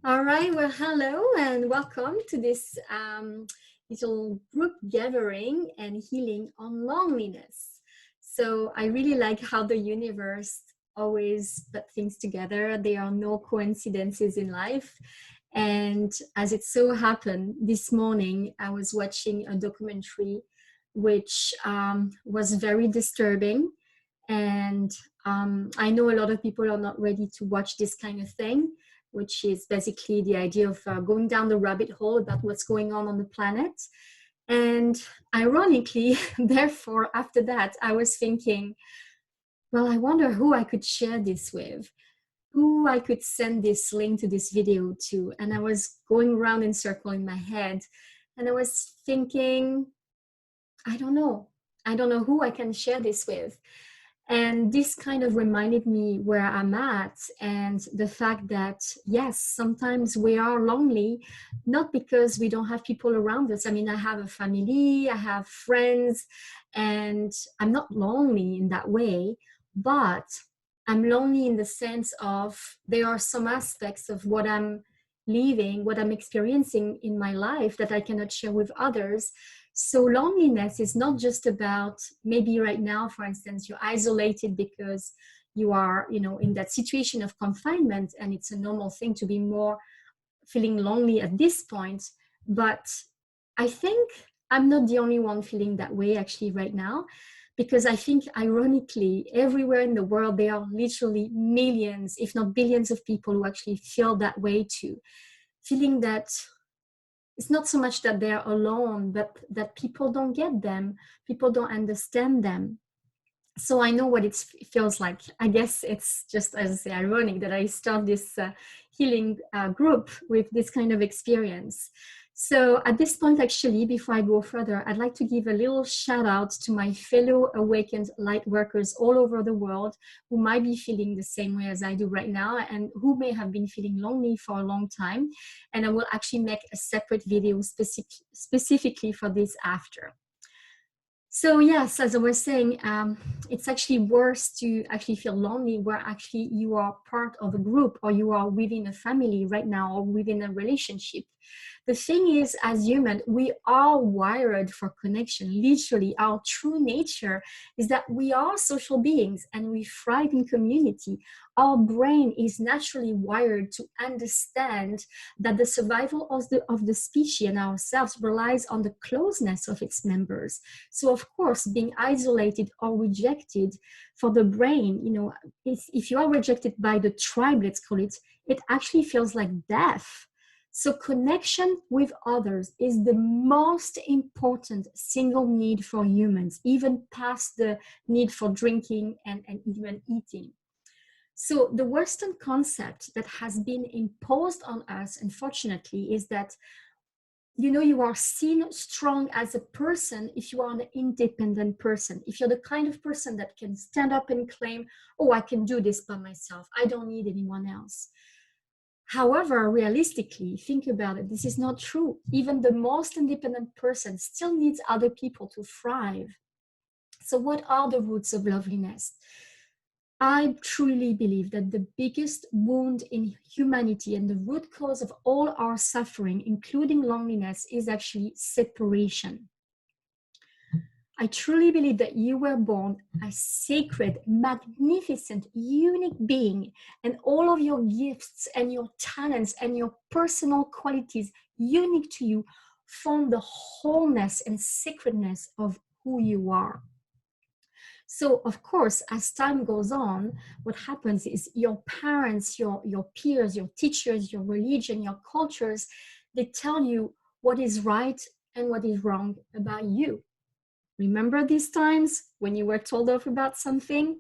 All right, well, hello and welcome to this little group gathering and healing on loneliness. So, I really like how the universe always put things together. There are no coincidences in life. And as it so happened, this morning I was watching a documentary which was very disturbing. And I know a lot of people are not ready to watch this kind of thing, which is basically the idea of going down the rabbit hole about what's going on the planet. And ironically, therefore, after that, I was thinking, well, I wonder who I could share this with, who I could send this link to this video to. And I was going around in circle in my head, and I was thinking, I don't know. I don't know who I can share this with. And this kind of reminded me where I'm at and the fact that, yes, sometimes we are lonely, not because we don't have people around us. I mean, I have a family, I have friends, and I'm not lonely in that way, but I'm lonely in the sense of there are some aspects of what I'm living, what I'm experiencing in my life that I cannot share with others. So loneliness is not just about, maybe right now, for instance, you're isolated because you are, in that situation of confinement, and it's a normal thing to be more feeling lonely at this point. But I think I'm not the only one feeling that way actually right now, because I think ironically, everywhere in the world, there are literally millions, if not billions of people who actually feel that way too, feeling that it's not so much that they're alone, but that people don't get them, people don't understand them. So I know what it feels like. I guess it's just, as I say, ironic that I start this healing group with this kind of experience. So at this point, actually, before I go further, I'd like to give a little shout out to my fellow awakened light workers all over the world who might be feeling the same way as I do right now and who may have been feeling lonely for a long time. And I will actually make a separate video specifically for this after. So yes, as I was saying, it's actually worse to actually feel lonely where actually you are part of a group or you are within a family right now or within a relationship. The thing is, as humans, we are wired for connection. Literally, our true nature is that we are social beings and we thrive in community. Our brain is naturally wired to understand that the survival of the species and ourselves relies on the closeness of its members. So, of course, being isolated or rejected for the brain, if you are rejected by the tribe, let's call it, it actually feels like death. So connection with others is the most important single need for humans, even past the need for drinking and even eating. So the Western concept that has been imposed on us, unfortunately, is that you are seen strong as a person if you are an independent person, if you're the kind of person that can stand up and claim, oh, I can do this by myself, I don't need anyone else. However, realistically, think about it, this is not true. Even the most independent person still needs other people to thrive. So what are the roots of loveliness? I truly believe that the biggest wound in humanity and the root cause of all our suffering, including loneliness, is actually separation. I truly believe that you were born a sacred, magnificent, unique being, and all of your gifts and your talents and your personal qualities unique to you form the wholeness and sacredness of who you are. So, of course, as time goes on, what happens is your parents, your peers, your teachers, your religion, your cultures, they tell you what is right and what is wrong about you. Remember these times when you were told off about something?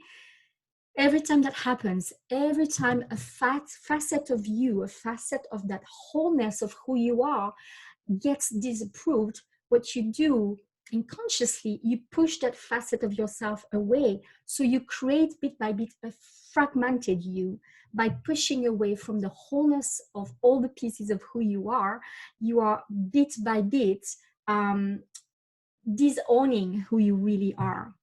Every time that happens, every time a facet of you, a facet of that wholeness of who you are gets disapproved, what you do unconsciously, you push that facet of yourself away. So you create bit by bit a fragmented you. By pushing away from the wholeness of all the pieces of who you are bit by bit disowning who you really are.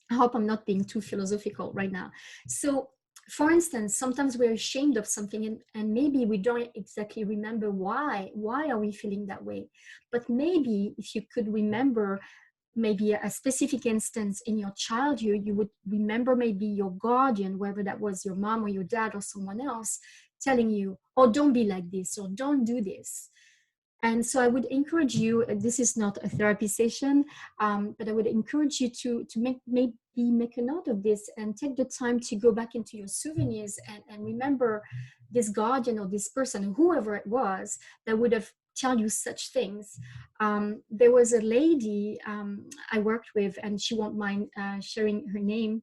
I hope I'm not being too philosophical right now. So For instance, sometimes we're ashamed of something, and maybe we don't exactly remember why are we feeling that way. But maybe if you could remember maybe a specific instance in your childhood, you would remember maybe your guardian, whether that was your mom or your dad or someone else, telling you, oh, don't be like this, or don't do this. And so I would encourage you, this is not a therapy session, but I would encourage you to maybe make a note of this and take the time to go back into your souvenirs and remember this guardian or this person, whoever it was, that would have tell you such things. There was a lady I worked with, and she won't mind sharing her name.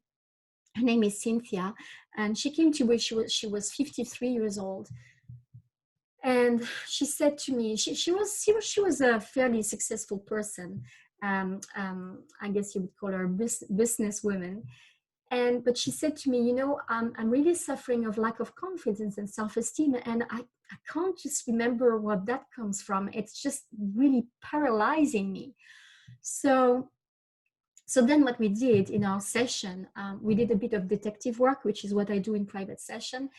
Her name is Cynthia, and she came to me. She was 53 years old, and she said to me, she was a fairly successful person. I guess you would call her a business woman. But she said to me, I'm really suffering of lack of confidence and self-esteem, and I can't just remember what that comes from. It's just really paralyzing me. So then what we did in our session, we did a bit of detective work, which is what I do in private session.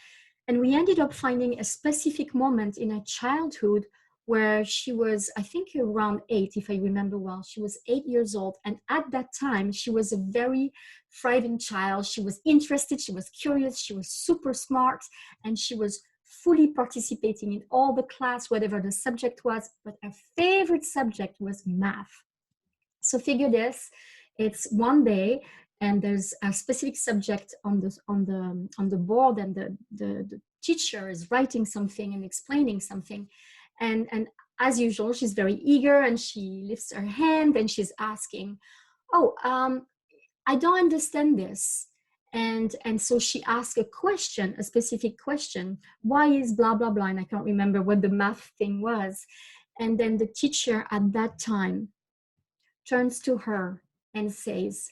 And we ended up finding a specific moment in her childhood where she was, I think, around 8, if I remember well. She was 8 years old. And at that time, she was a very frightened child. She was interested, she was curious, she was super smart, and she was fully participating in all the class, whatever the subject was. But her favorite subject was math. So figure this, it's one day, and there's a specific subject on the board, and the teacher is writing something and explaining something, and as usual, she's very eager, and she lifts her hand and she's asking, oh, I don't understand this. And so she asked a question, a specific question. Why is blah, blah, blah? And I can't remember what the math thing was. And then the teacher at that time turns to her and says,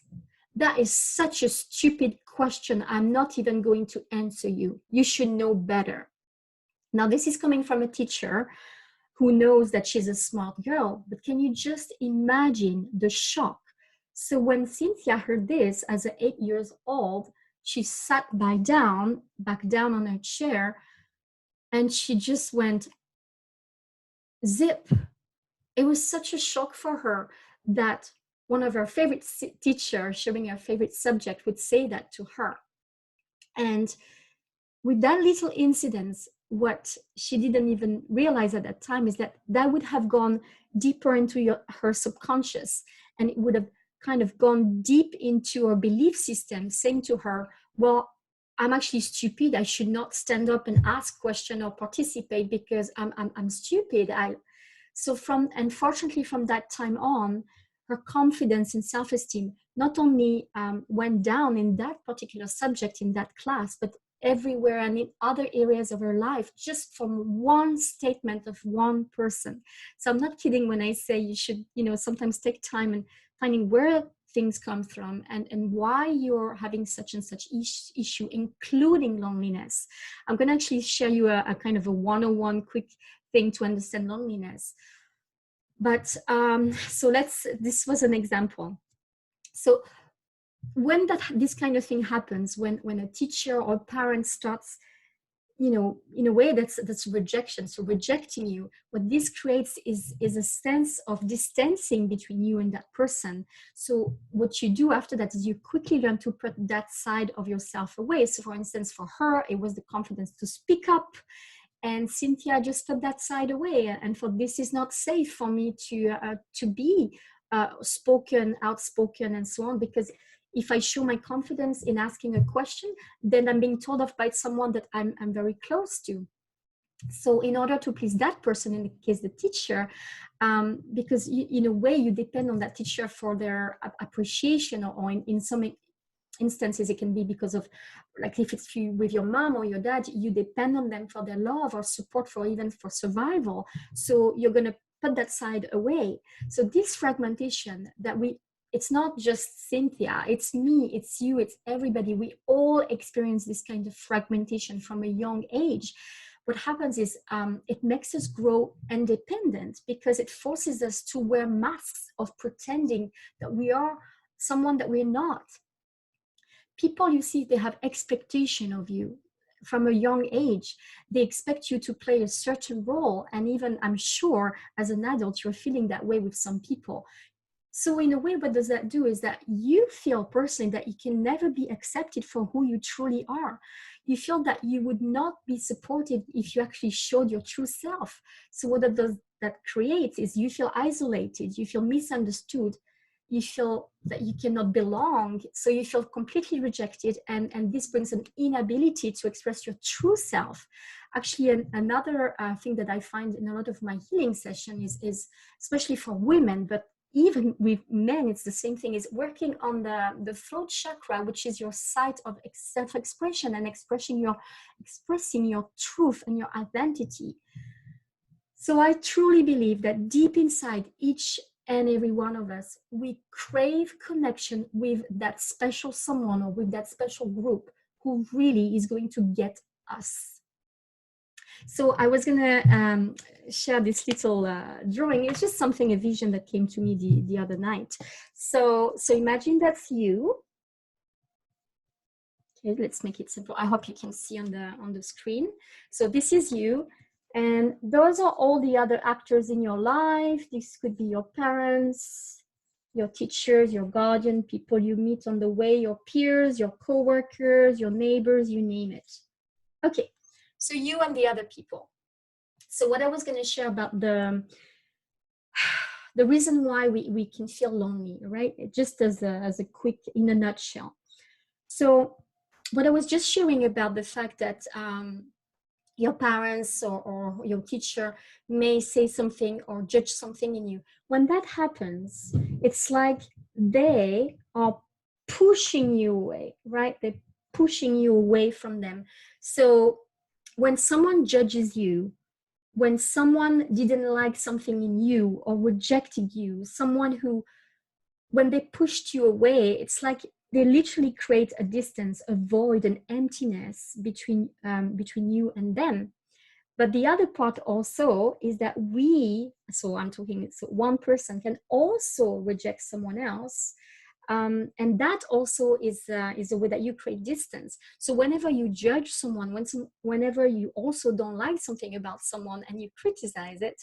that is such a stupid question. I'm not even going to answer you. You should know better. Now, this is coming from a teacher who knows that she's a smart girl, but can you just imagine the shock? So when Cynthia heard this as 8 years old, she sat back down on her chair, and she just went zip. It was such a shock for her that one of her favorite teachers showing her favorite subject would say that to her. And with that little incident, what she didn't even realize at that time is that that would have gone deeper into her subconscious, and it would have kind of gone deep into her belief system, saying to her, well, I'm actually stupid. I should not stand up and ask questions or participate because I'm stupid. So unfortunately, from that time on, her confidence and self-esteem not only went down in that particular subject in that class, but everywhere and in other areas of her life, just from one statement of one person. So I'm not kidding when I say you should, sometimes take time and finding where things come from and why you're having such and such issue, including loneliness. I'm going to actually share you a kind of a 101 quick thing to understand loneliness. But so this was an example. So when this kind of thing happens, when a teacher or parent starts, in a way that's rejection, so rejecting you, what this creates is a sense of distancing between you and that person. So what you do after that is you quickly learn to put that side of yourself away. So for instance, for her, it was the confidence to speak up, and Cynthia just put that side away, and for this is not safe for me to be outspoken and so on, because if I show my confidence in asking a question, then I'm being told off by someone that I'm very close to. So in order to please that person, in the case the teacher, because in a way you depend on that teacher for their appreciation, or in some instances it can be because of, like if it's with your mom or your dad, you depend on them for their love or support, for even for survival. So you're going to put that side away. So this fragmentation that it's not just Cynthia, it's me, it's you, it's everybody. We all experience this kind of fragmentation from a young age. What happens is it makes us grow independent, because it forces us to wear masks of pretending that we are someone that we're not. people you see, they have expectation of you from a young age. They expect you to play a certain role, and even I'm sure as an adult you're feeling that way with some people. So in a way, what does that do is that you feel personally that you can never be accepted for who you truly are. You feel that you would not be supported if you actually showed your true self. So what that creates is you feel isolated, you feel misunderstood, you feel that you cannot belong, so you feel completely rejected, and this brings an inability to express your true self. Actually, another thing that I find in a lot of my healing session is especially for women, but even with men, it's the same thing, is working on the throat chakra, which is your site of self-expression and expressing your truth and your identity. So I truly believe that deep inside each and every one of us, we crave connection with that special someone or with that special group who really is going to get us. So I was going to share this little drawing. It's just something, a vision that came to me the other night. So imagine that's you. Okay, let's make it simple. I hope you can see on the screen. So this is you. And those are all the other actors in your life. This could be your parents, your teachers, your guardian, people you meet on the way, your peers, your co-workers, your neighbors, you name it. Okay, so you and the other people. So what I was going to share about the reason why we can feel lonely, right? Just as a quick, in a nutshell. So what I was just sharing about the fact that your parents or your teacher may say something or judge something in you. When that happens, it's like they are pushing you away, right? They're pushing you away from them. So when someone judges you, when someone didn't like something in you or rejected you, someone who, when they pushed you away, it's like they literally create a distance, a void, an emptiness between you and them. But the other part also is that so one person can also reject someone else. And that also is a way that you create distance. So whenever you judge someone, whenever you also don't like something about someone and you criticize it,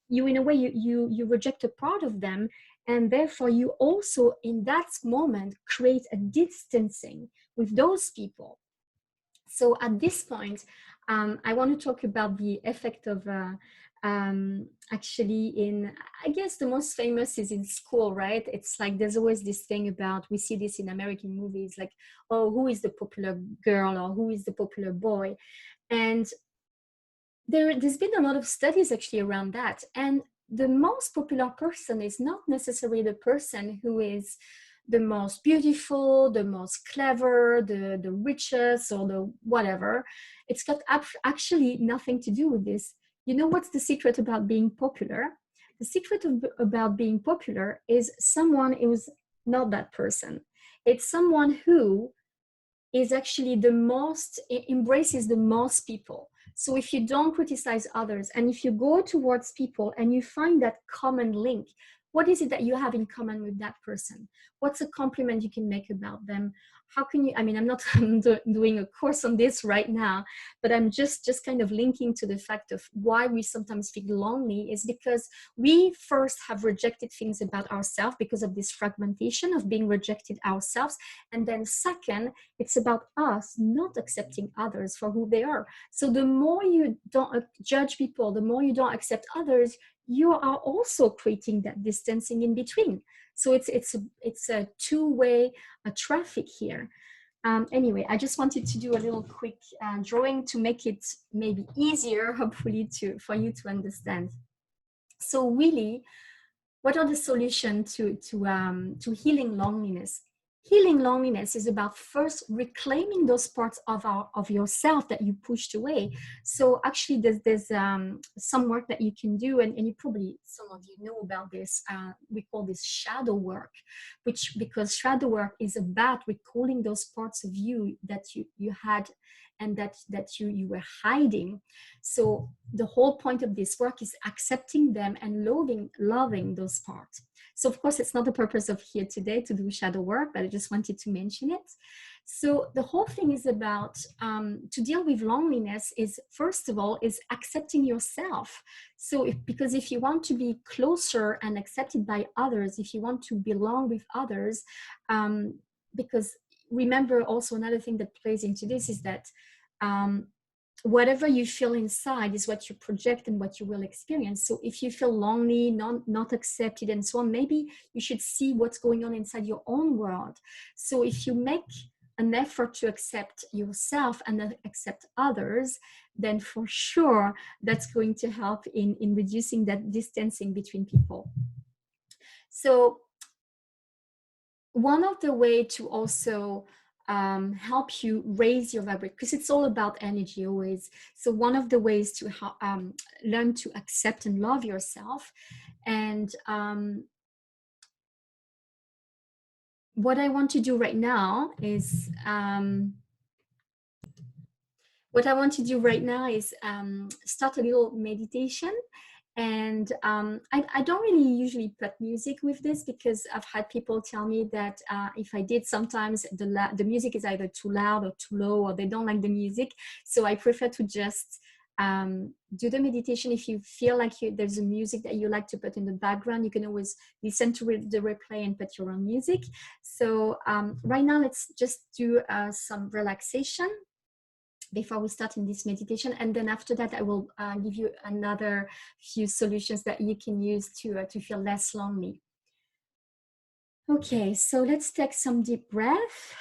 you in a way you reject a part of them, and therefore you also in that moment create a distancing with those people. So at this point, I want to talk about the effect of actually in, I guess the most famous is in school, right? It's like there's always this thing about, we see this in American movies, like, oh, who is the popular girl or who is the popular boy? And there's been a lot of studies actually around that. And the most popular person is not necessarily the person who is the most beautiful, the most clever, the richest, or the whatever. It's got actually nothing to do with this. You know what's the secret about being popular? The secret about being popular is someone who's not that person. It's someone who is actually the most, embraces the most people. So if you don't criticize others, and if you go towards people and you find that common link, what is it that you have in common with that person? What's a compliment you can make about them? How can you, I mean, I'm not doing a course on this right now, but I'm just kind of linking to the fact of why we sometimes feel lonely is because we first have rejected things about ourselves because of this fragmentation of being rejected ourselves. And then second, it's about us not accepting others for who they are. So the more you don't judge people, the more you don't accept others, you are also creating that distancing in between. So it's a two-way traffic here. Anyway, I just wanted to do a little quick drawing to make it maybe easier, hopefully, for you to understand. So really, what are the solutions to healing loneliness? Healing loneliness is about first reclaiming those parts of yourself that you pushed away. So actually there's some work that you can do, and you probably, some of you know about this. We call this shadow work, because shadow work is about recalling those parts of you that you had and that you were hiding. So the whole point of this work is accepting them and loving those parts. So of course, it's not the purpose of here today to do shadow work, but I just wanted to mention it. So the whole thing is about to deal with loneliness is, first of all, is accepting yourself. So because if you want to be closer and accepted by others, if you want to belong with others, because remember also another thing that plays into this is that whatever you feel inside is what you project and what you will experience. So if you feel lonely, not accepted and so on, maybe you should see what's going on inside your own world. So if you make an effort to accept yourself and then accept others, then for sure that's going to help in reducing that distancing between people. So one of the way to also help you raise your vibration, because it's all about energy always. So one of the ways to learn to accept and love yourself, and what I want to do right now is start a little meditation. And I don't really usually put music with this, because I've had people tell me that if I did, sometimes the music is either too loud or too low, or they don't like the music. So I prefer to just do the meditation. If you feel like there's a music that you like to put in the background, you can always listen to the replay and put your own music. So right now, let's just do some relaxation before we start in this meditation, and then after that I will give you another few solutions that you can use to feel less lonely. Okay, so let's take some deep breath.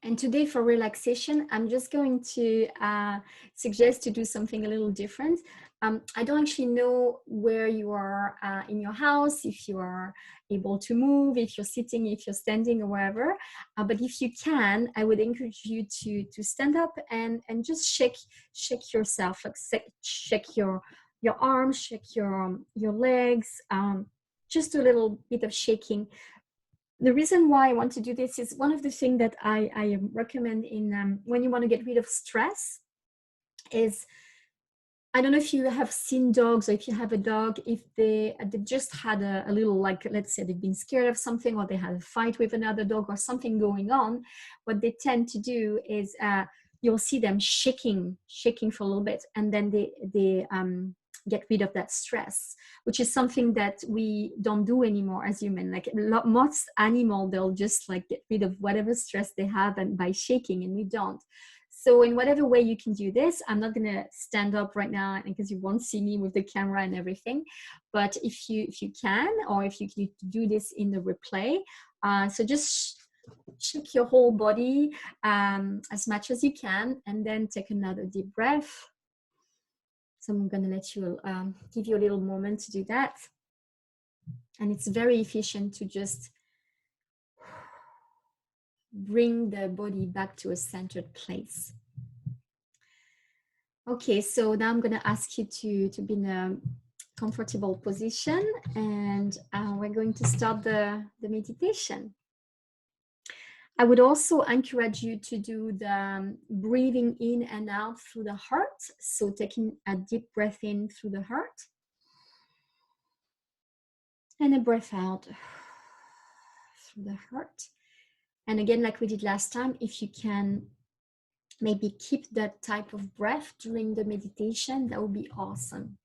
And today for relaxation, I'm just going to suggest to do something a little different. I don't actually know where you are in your house, if you are able to move, if you're sitting, if you're standing, or wherever. But if you can, I would encourage you to stand up and just shake yourself, like shake your arms, shake your legs, just a little bit of shaking. The reason why I want to do this is one of the things that I recommend in when you want to get rid of stress is, I don't know if you have seen dogs, or if you have a dog, if they just had a little, like, let's say they've been scared of something, or they had a fight with another dog, or something going on, what they tend to do is you'll see them shaking for a little bit, and then they get rid of that stress, which is something that we don't do anymore as humans. Like most animal, they'll just like get rid of whatever stress they have and by shaking, and we don't. So in whatever way you can do this, I'm not going to stand up right now because you won't see me with the camera and everything. But if you can, or if you can do this in the replay, so just shake your whole body as much as you can, and then take another deep breath. So I'm going to let you give you a little moment to do that. And it's very efficient to just bring the body back to a centered place. Okay, so now I'm going to ask you to be in a comfortable position, and we're going to start the meditation. I would also encourage you to do the breathing in and out through the heart. So taking a deep breath in through the heart, and a breath out through the heart. And again, like we did last time, if you can maybe keep that type of breath during the meditation, that would be awesome.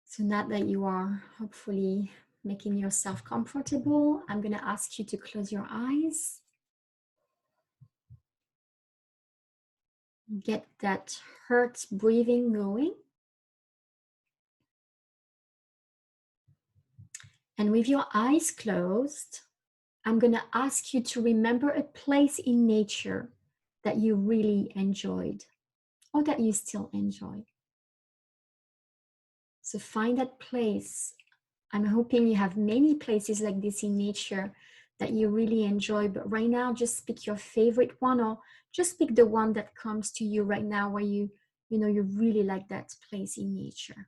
So now that you are hopefully making yourself comfortable, I'm going to ask you to close your eyes. Get that heart breathing going. And with your eyes closed, I'm going to ask you to remember a place in nature that you really enjoyed, or that you still enjoy. So find that place. I'm hoping you have many places like this in nature that you really enjoy, but right now just pick your favorite one, or just pick the one that comes to you right now where you really like that place in nature.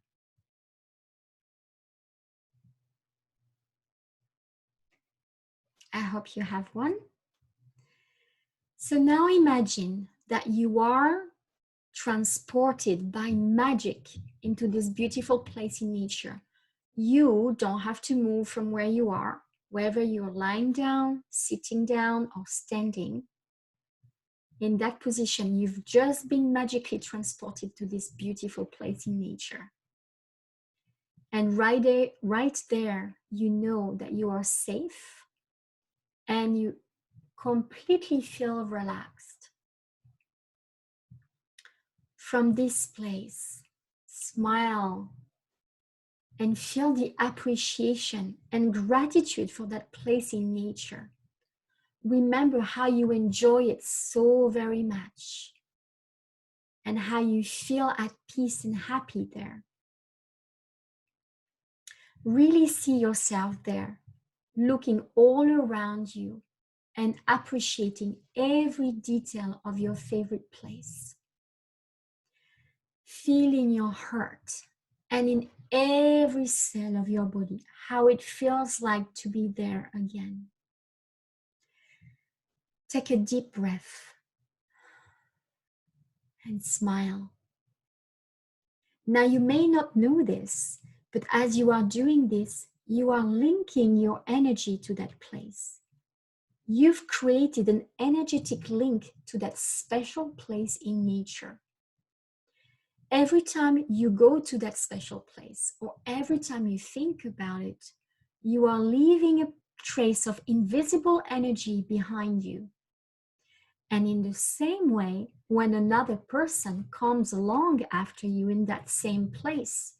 I hope you have one. So now imagine that you are transported by magic into this beautiful place in nature. You don't have to move from where you are, whether you're lying down, sitting down, or standing. In that position, you've just been magically transported to this beautiful place in nature. And right there, you know that you are safe and you completely feel relaxed. From this place, smile and feel the appreciation and gratitude for that place in nature. Remember how you enjoy it so very much and how you feel at peace and happy there. Really see yourself there, looking all around you and appreciating every detail of your favorite place. Feel in your heart and in every cell of your body how it feels like to be there again. Take a deep breath and smile. Now, you may not know this, but as you are doing this, you are linking your energy to that place. You've created an energetic link to that special place in nature. Every time you go to that special place, or every time you think about it, you are leaving a trace of invisible energy behind you. And in the same way, when another person comes along after you in that same place,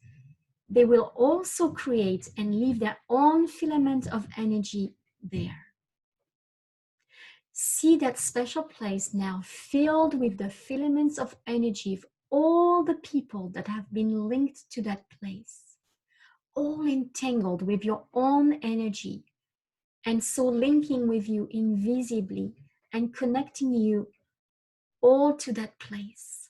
they will also create and leave their own filament of energy there. See that special place now filled with the filaments of energy of all the people that have been linked to that place, all entangled with your own energy, and so linking with you invisibly and connecting you all to that place.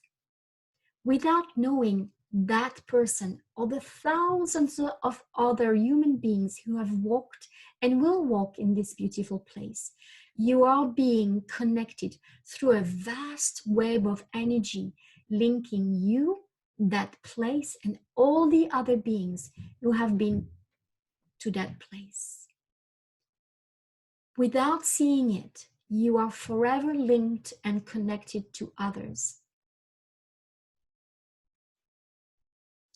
Without knowing that person or the thousands of other human beings who have walked and will walk in this beautiful place, you are being connected through a vast web of energy linking you, that place, and all the other beings who have been to that place. Without seeing it, you are forever linked and connected to others.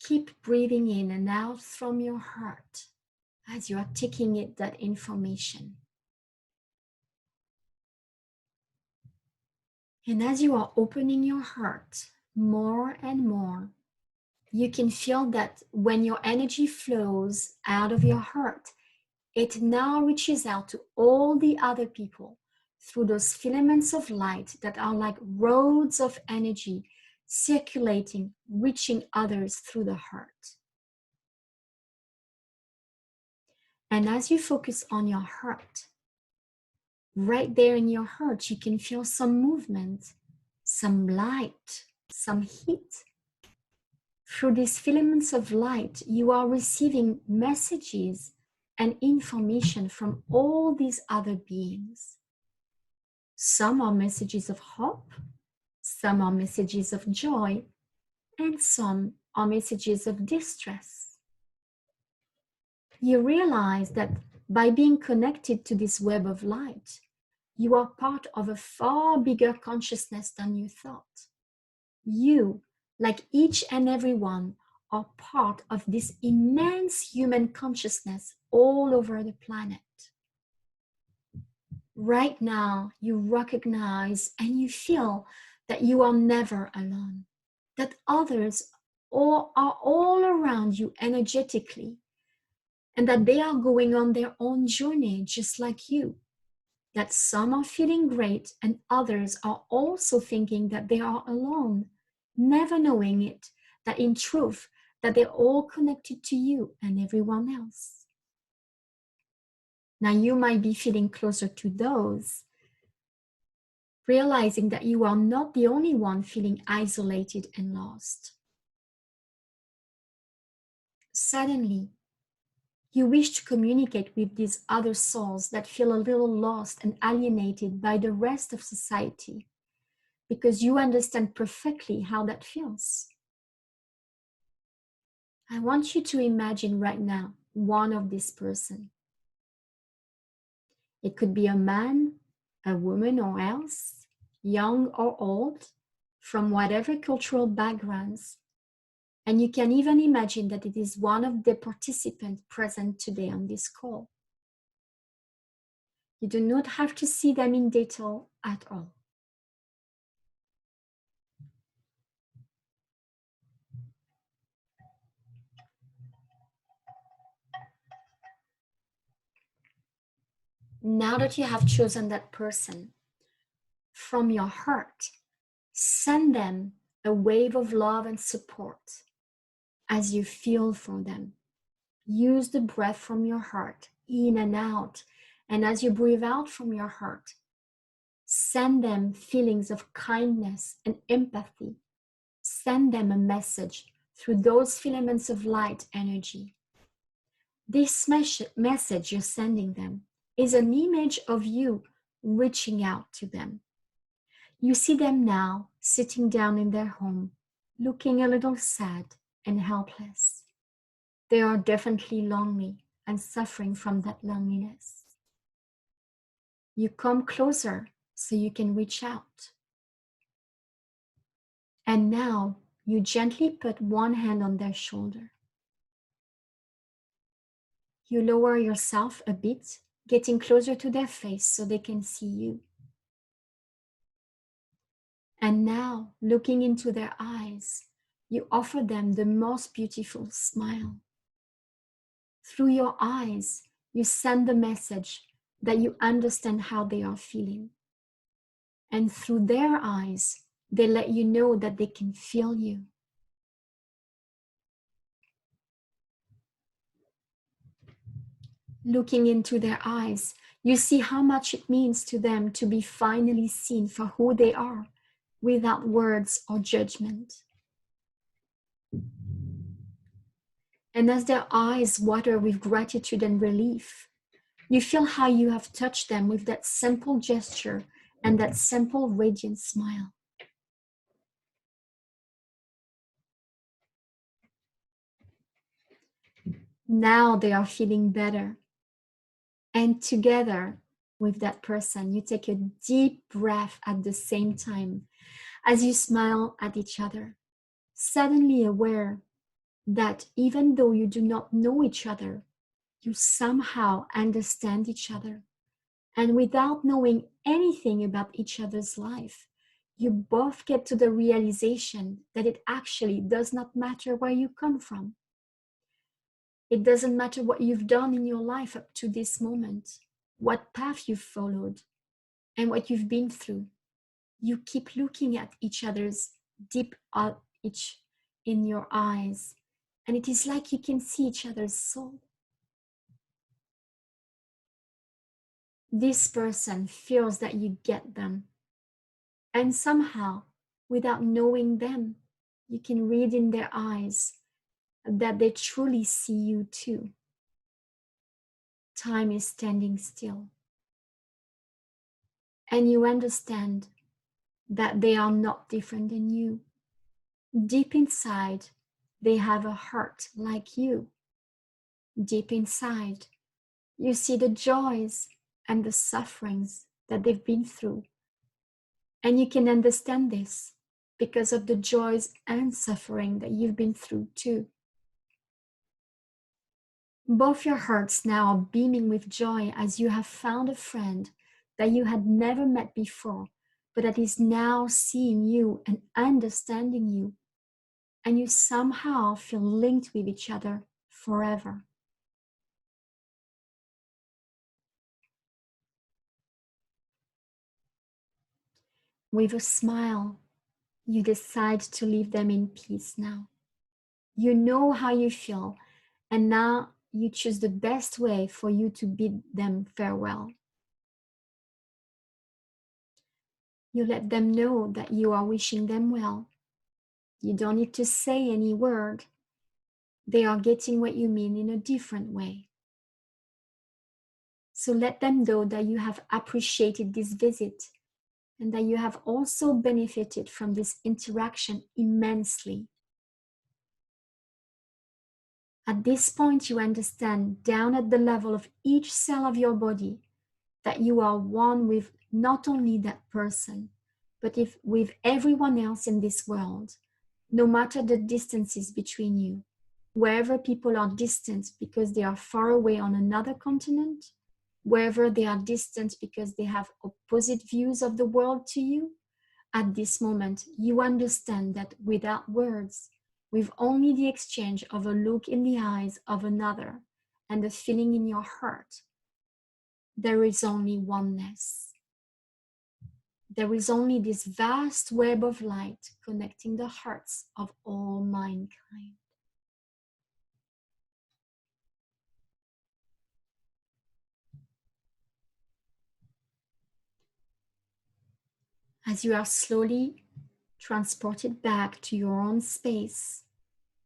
Keep breathing in and out from your heart as you are taking in that information. And as you are opening your heart more and more, you can feel that when your energy flows out of your heart, it now reaches out to all the other people through those filaments of light that are like roads of energy circulating, reaching others through the heart. And as you focus on your heart, right there in your heart, you can feel some movement, some light, some heat. Through these filaments of light, you are receiving messages and information from all these other beings. Some are messages of hope, some are messages of joy, and some are messages of distress. You realize that by being connected to this web of light, you are part of a far bigger consciousness than you thought. You, like each and every one, are part of this immense human consciousness all over the planet. Right now, you recognize and you feel that you are never alone, that others are all around you energetically, and that they are going on their own journey just like you, that some are feeling great and others are also thinking that they are alone, never knowing it, that in truth, that they're all connected to you and everyone else. Now you might be feeling closer to those, realizing that you are not the only one feeling isolated and lost. Suddenly, you wish to communicate with these other souls that feel a little lost and alienated by the rest of society, because you understand perfectly how that feels. I want you to imagine right now one of these person. It could be a man, a woman, or else, young or old, from whatever cultural backgrounds. And you can even imagine that it is one of the participants present today on this call. You do not have to see them in detail at all. Now that you have chosen that person, from your heart, send them a wave of love and support as you feel for them. Use the breath from your heart, in and out. And as you breathe out from your heart, send them feelings of kindness and empathy. Send them a message through those filaments of light energy. This message you're sending them is an image of you reaching out to them. You see them now sitting down in their home, looking a little sad and helpless. They are definitely lonely and suffering from that loneliness. You come closer so you can reach out. And now you gently put one hand on their shoulder. You lower yourself a bit, getting closer to their face so they can see you. And now, looking into their eyes, you offer them the most beautiful smile. Through your eyes, you send the message that you understand how they are feeling. And through their eyes, they let you know that they can feel you. Looking into their eyes, you see how much it means to them to be finally seen for who they are, without words or judgment. And as their eyes water with gratitude and relief, you feel how you have touched them with that simple gesture and that simple radiant smile. Now they are feeling better. And together with that person, you take a deep breath at the same time as you smile at each other, suddenly aware that even though you do not know each other, you somehow understand each other. And without knowing anything about each other's life, you both get to the realization that it actually does not matter where you come from. It doesn't matter what you've done in your life up to this moment, what path you've followed, and what you've been through. You keep looking at each other's deep out each in your eyes, and it is like you can see each other's soul. This person feels that you get them, and somehow, without knowing them, you can read in their eyes that they truly see you too. Time is standing still, and you understand that they are not different than you. Deep inside, they have a heart like you. Deep inside, you see the joys and the sufferings that they've been through. And you can understand this because of the joys and suffering that you've been through too. Both your hearts now are beaming with joy as you have found a friend that you had never met before, but that is now seeing you and understanding you. And you somehow feel linked with each other forever. With a smile, you decide to leave them in peace now. You know how you feel, and now you choose the best way for you to bid them farewell. You let them know that you are wishing them well. You don't need to say any word. They are getting what you mean in a different way. So let them know that you have appreciated this visit and that you have also benefited from this interaction immensely. At this point, you understand down at the level of each cell of your body that you are one with not only that person, but with everyone else in this world, no matter the distances between you. Wherever people are distant because they are far away on another continent, wherever they are distant because they have opposite views of the world to you, at this moment, you understand that without words, with only the exchange of a look in the eyes of another and a feeling in your heart, there is only oneness. There is only this vast web of light connecting the hearts of all mankind. As you are slowly transported back to your own space,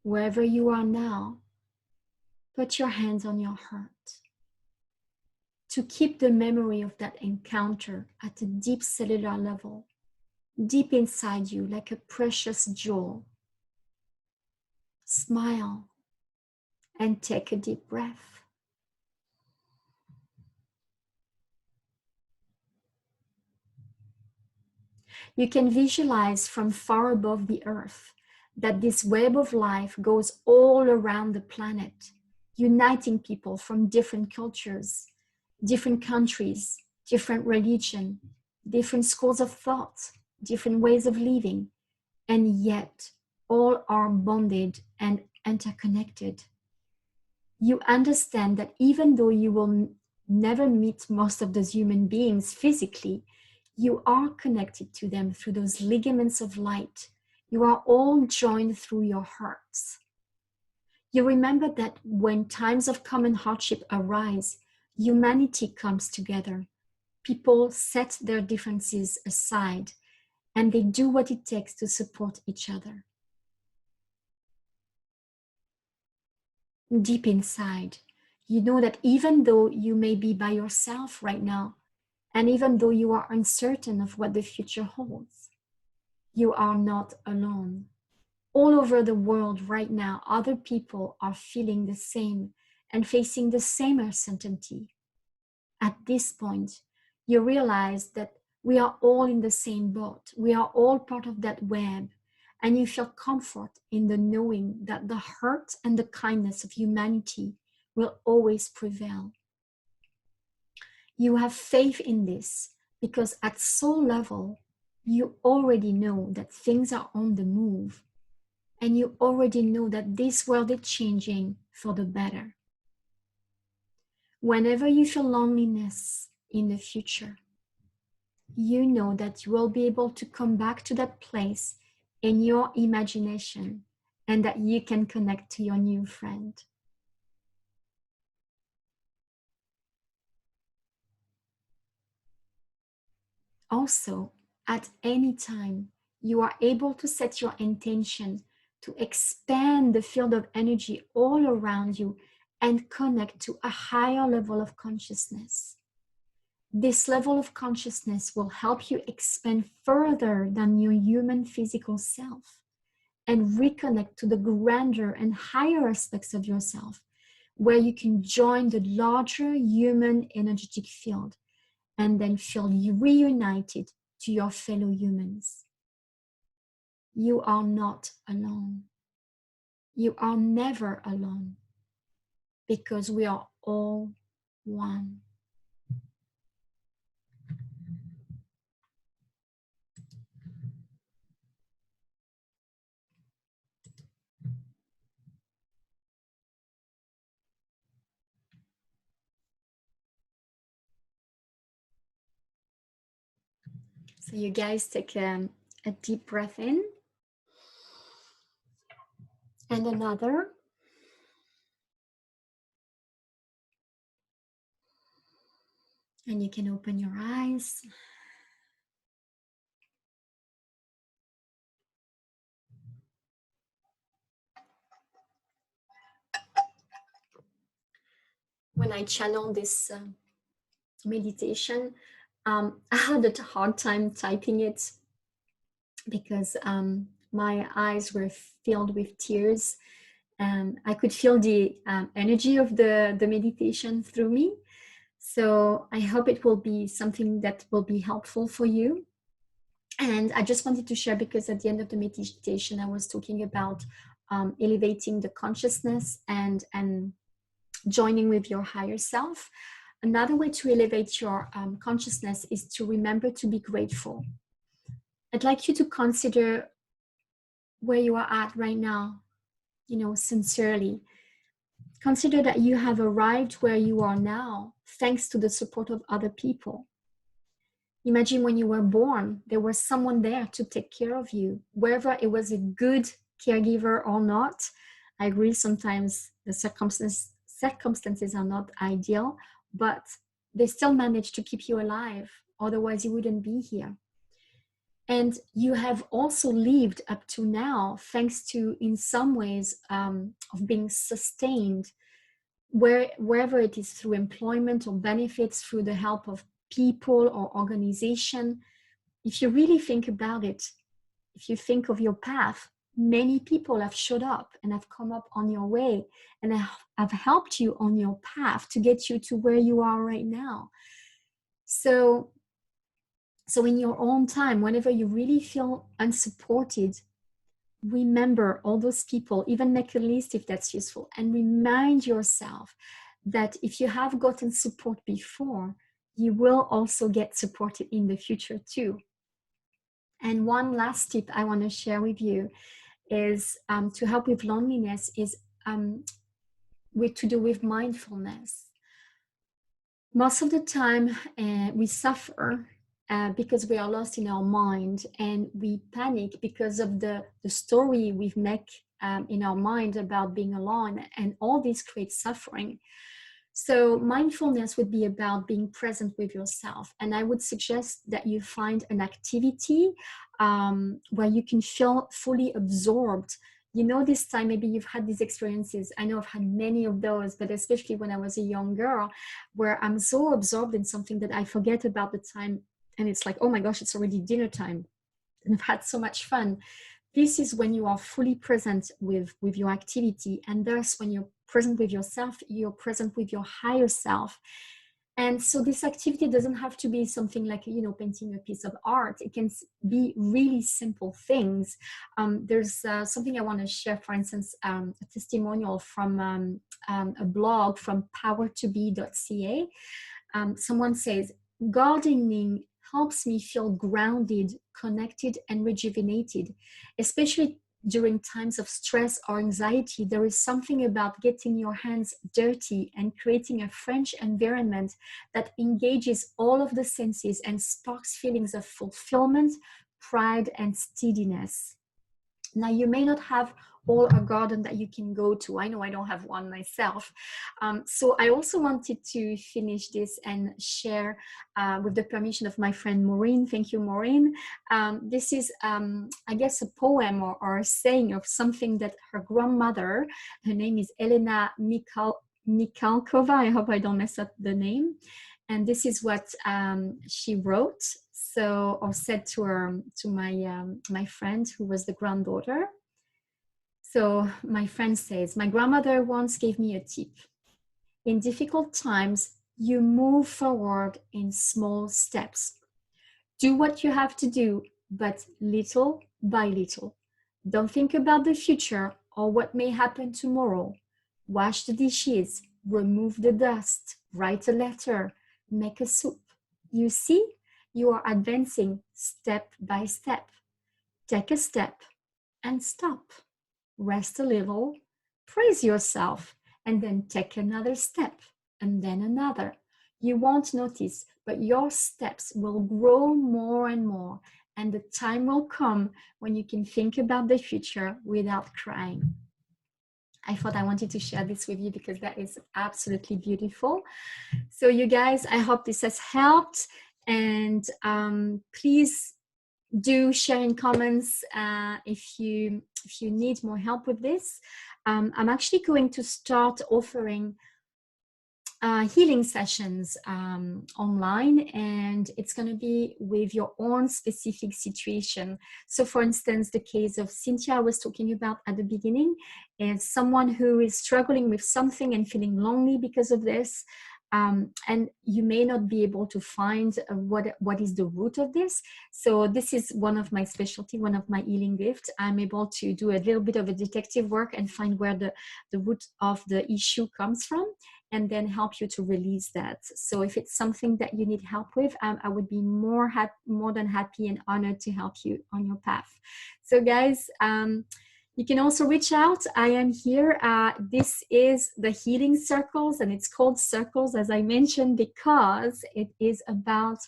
wherever you are now, put your hands on your heart to keep the memory of that encounter at a deep cellular level, deep inside you like a precious jewel. Smile and take a deep breath. You can visualize from far above the earth that this web of life goes all around the planet, uniting people from different cultures, different countries, different religion, different schools of thought, different ways of living, and yet all are bonded and interconnected. You understand that even though you will never meet most of those human beings physically, you are connected to them through those ligaments of light. You are all joined through your hearts. You remember that when times of common hardship arise, humanity comes together. People set their differences aside and they do what it takes to support each other. Deep inside, you know that even though you may be by yourself right now, and even though you are uncertain of what the future holds, you are not alone. All over the world right now, other people are feeling the same and facing the same uncertainty. At this point, you realize that we are all in the same boat. We are all part of that web. And you feel comfort in the knowing that the heart and the kindness of humanity will always prevail. You have faith in this because at soul level, you already know that things are on the move. And you already know that this world is changing for the better. Whenever you feel loneliness in the future, you know that you will be able to come back to that place in your imagination and that you can connect to your new friend. Also, at any time, you are able to set your intention to expand the field of energy all around you and connect to a higher level of consciousness. This level of consciousness will help you expand further than your human physical self and reconnect to the grander and higher aspects of yourself, where you can join the larger human energetic field and then feel reunited to your fellow humans. You are not alone. You are never alone because we are all one. So you guys take a deep breath in and another. And you can open your eyes. When I channel this meditation, I had a hard time typing it because my eyes were filled with tears, and I could feel the energy of the meditation through me. So I hope it will be something that will be helpful for you. And I just wanted to share, because at the end of the meditation, I was talking about elevating the consciousness and joining with your higher self. Another way to elevate your consciousness is to remember to be grateful. I'd like you to consider where you are at right now, sincerely. Consider that you have arrived where you are now thanks to the support of other people. Imagine when you were born, there was someone there to take care of you, whether it was a good caregiver or not. I agree, sometimes the circumstances are not ideal, but they still managed to keep you alive. Otherwise, you wouldn't be here. And you have also lived up to now, thanks to, in some ways, of being sustained, wherever it is, through employment or benefits, through the help of people or organization. If you really think about it, if you think of your path, many people have showed up and have come up on your way and have helped you on your path to get you to where you are right now. So in your own time, whenever you really feel unsupported, remember all those people, even make a list if that's useful, and remind yourself that if you have gotten support before, you will also get supported in the future too. And one last tip I want to share with you is to help with loneliness is to do with mindfulness. Most of the time we suffer because we are lost in our mind, and we panic because of the story we've made in our mind about being alone, and all this creates suffering. So mindfulness would be about being present with yourself. And I would suggest that you find an activity where you can feel fully absorbed. This time, maybe you've had these experiences. I know I've had many of those, but especially when I was a young girl, where I'm so absorbed in something that I forget about the time. And it's like, oh my gosh, it's already dinner time. And I've had so much fun. This is when you are fully present with your activity. And thus, when you're present with yourself, you're present with your higher self. And so this activity doesn't have to be something like, painting a piece of art. It can be really simple things. There's something I want to share, for instance, a testimonial from a blog from powertobe.ca. Someone says, gardening helps me feel grounded, connected, and rejuvenated, especially during times of stress or anxiety. There is something about getting your hands dirty and creating a fresh environment that engages all of the senses and sparks feelings of fulfillment, pride, and steadiness. Now, you may not have all a garden that you can go to. I know I don't have one myself. So I also wanted to finish this and share with the permission of my friend Maureen. Thank you, Maureen. This is, I guess, a poem or a saying of something that her grandmother, her name is Elena Mikhalkova. I hope I don't mess up the name. And this is what she wrote. Or said to my friend, who was the granddaughter. So my friend says, my grandmother once gave me a tip. In difficult times, you move forward in small steps. Do what you have to do, but little by little. Don't think about the future or what may happen tomorrow. Wash the dishes, remove the dust, write a letter, make a soup. You see? You are advancing step by step. Take a step and stop. Rest a little, praise yourself, and then take another step, and then another. You won't notice, but your steps will grow more and more, and the time will come when you can think about the future without crying. I thought I wanted to share this with you because that is absolutely beautiful. So you guys, I hope this has helped, and please do share in comments if you need more help with this. I'm actually going to start offering healing sessions online, and it's going to be with your own specific situation. So for instance, the case of Cynthia I was talking about at the beginning is someone who is struggling with something and feeling lonely because of this. And you may not be able to find what is the root of this. So this is one of my specialty, one of my healing gifts. I'm able to do a little bit of a detective work and find where the root of the issue comes from, and then help you to release that. So if it's something that you need help with, I would be more than happy and honored to help you on your path. So guys, you can also reach out. I am here. This is the Healing Circles, and it's called Circles, as I mentioned, because it is about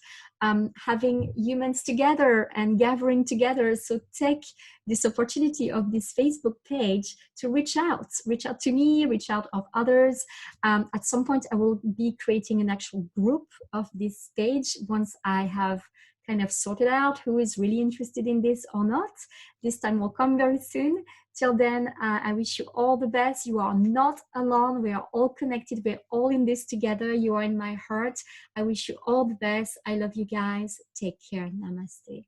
having humans together and gathering together. So take this opportunity of this Facebook page to reach out to me, reach out of others. At some point, I will be creating an actual group of this page once I have kind of sorted out who is really interested in this or not. This time will come very soon. Till then, I wish you all the best. You are not alone. We are all connected. We're all in this together. You are in my heart. I wish you all the best. I love you guys. Take care. Namaste.